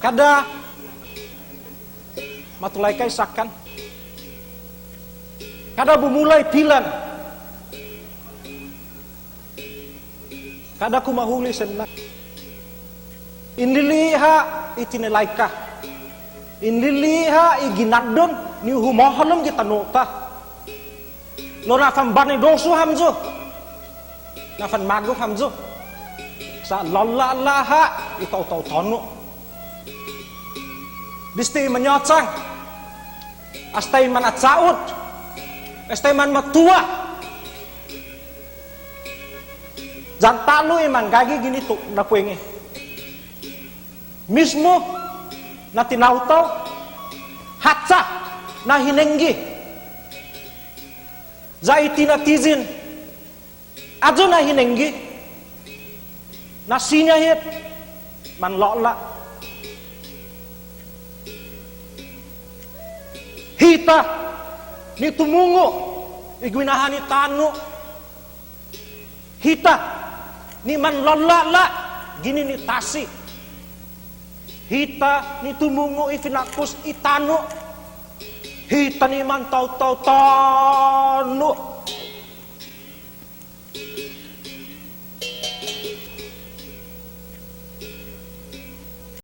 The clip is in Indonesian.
Kada matulay kay sakan. Kada bumulay pilan. Kada kumahuli senna. Inliliha itinilay ka. Inliliha iginadon ni humahalom kita nota. Lo nafan bani dosu hamzo. Nafan mago hamzo. Sa lalla ikaw tono. Bisti menyocang. Astay man at saud. Astay man matua. Jantalo emang gagi gini tuh na puenge. Mismo na tinautaw hatsa na hinenggi. Zaiti na tizin ajo na hinenggi. Na sinyahit man lola. Hita ni tumungo igwinahan ni tano. Hita ni man lola gini ni tasi. Hita ni tumungo ifinakos itano. Hita ni man tau tano.